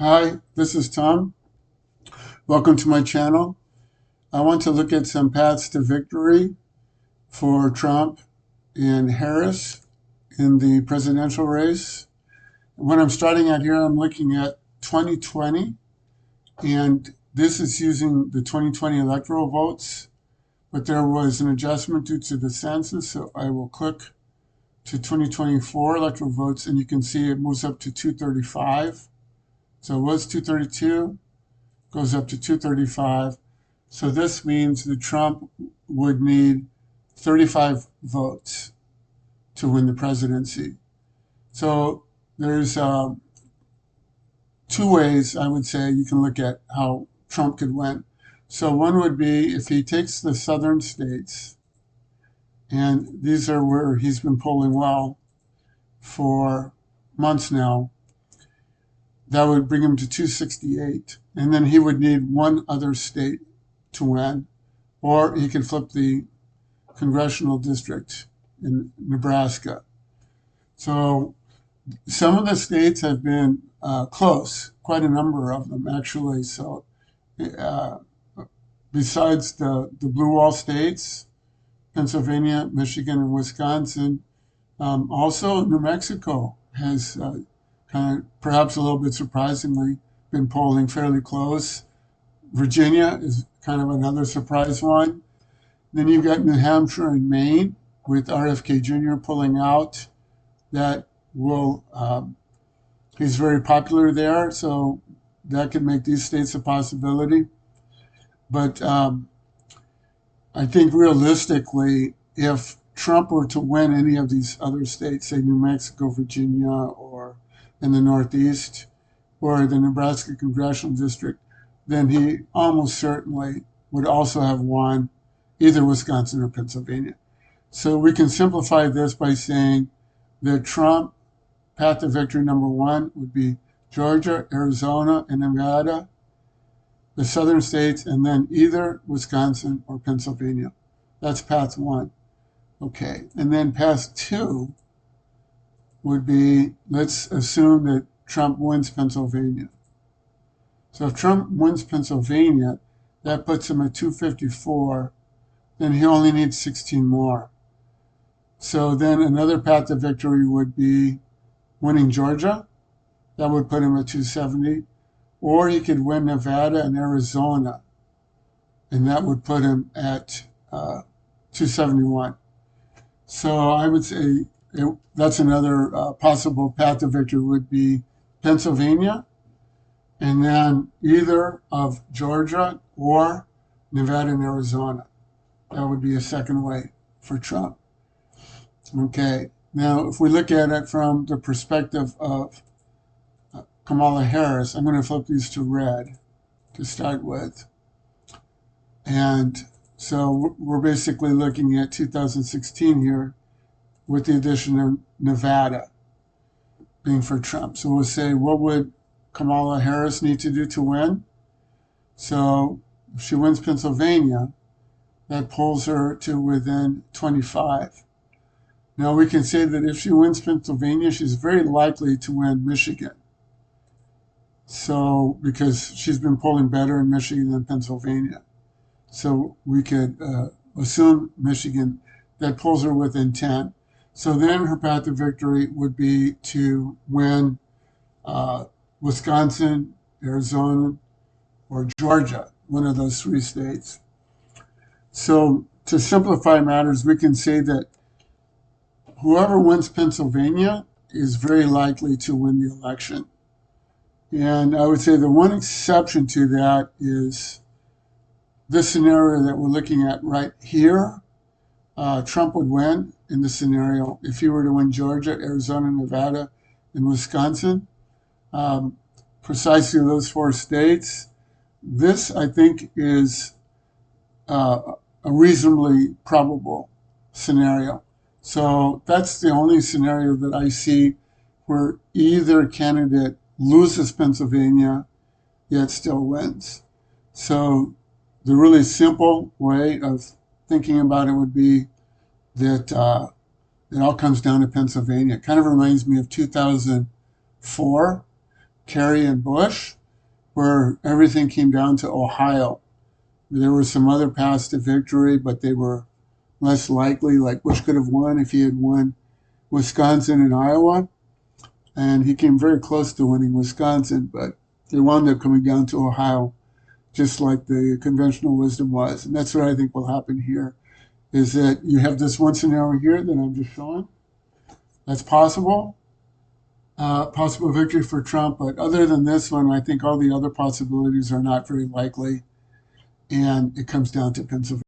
Hi, this is Tom. Welcome to my channel. I want to look at some paths to victory for Trump and Harris in the presidential race. When I'm starting out here, I'm looking at 2020, and this is using the 2020 electoral votes, but there was an adjustment due to the census, so I will click to 2024 electoral votes, and you can see it moves up to 235. So it was 232. Goes up to 235. So this means that Trump would need 35 votes to win the presidency. So there's two ways I would say you can look at how Trump could win. So one would be if he takes the southern states, and these are where he's been polling well for months now, that would bring him to 268. And then he would need one other state to win, or he could flip the congressional district in Nebraska. So some of the states have been close, quite a number of them actually. So uh, besides the blue wall states, Pennsylvania, Michigan, and Wisconsin, also New Mexico has kind of, perhaps a little bit surprisingly, been polling fairly close. Virginia is kind of another surprise one. Then you've got New Hampshire and Maine with RFK Jr. pulling out. That will, he's very popular there, so that could make these states a possibility. But I think realistically, if Trump were to win any of these other states, say New Mexico, Virginia, or in the Northeast, or the Nebraska Congressional District, then he almost certainly would also have won either Wisconsin or Pennsylvania. So we can simplify this by saying that Trump, path to victory number one would be Georgia, Arizona, and Nevada, the southern states, and then either Wisconsin or Pennsylvania. That's path one. Okay, and then path two would be, let's assume that Trump wins Pennsylvania. So if Trump wins Pennsylvania, that puts him at 254, then he only needs 16 more. So then another path to victory would be winning Georgia. That would put him at 270. Or he could win Nevada and Arizona, and that would put him at 271. So I would say that's another possible path to victory would be Pennsylvania, and then either of Georgia or Nevada and Arizona. That would be a second way for Trump. Okay, now if we look at it from the perspective of Kamala Harris, I'm going to flip these to red to start with. And so we're basically looking at 2016 here with the addition of Nevada being for Trump. So we'll say, what would Kamala Harris need to do to win? So if she wins Pennsylvania, that pulls her to within 25. Now we can say that if she wins Pennsylvania, she's very likely to win Michigan. So because she's been polling better in Michigan than Pennsylvania. So we could assume Michigan, that pulls her within 10. So then her path to victory would be to win Wisconsin, Arizona, or Georgia, one of those three states. So to simplify matters, we can say that whoever wins Pennsylvania is very likely to win the election. And I would say the one exception to that is this scenario that we're looking at right here. Trump would win in this scenario if he were to win Georgia, Arizona, Nevada, and Wisconsin. Precisely those four states. This, I think, is a reasonably probable scenario. So that's the only scenario that I see where either candidate loses Pennsylvania, yet still wins. So the really simple way of thinking about it would be that it all comes down to Pennsylvania. It kind of reminds me of 2004 Kerry and Bush, where everything came down to Ohio. There were some other paths to victory, but they were less likely. Like Bush could have won if he had won Wisconsin and Iowa, and he came very close to winning Wisconsin, but it wound up coming down to Ohio, just like the conventional wisdom was. And that's what I think will happen here, is that you have this one scenario here that I'm just showing. That's possible, possible victory for Trump. But other than this one, I think all the other possibilities are not very likely. And it comes down to Pennsylvania.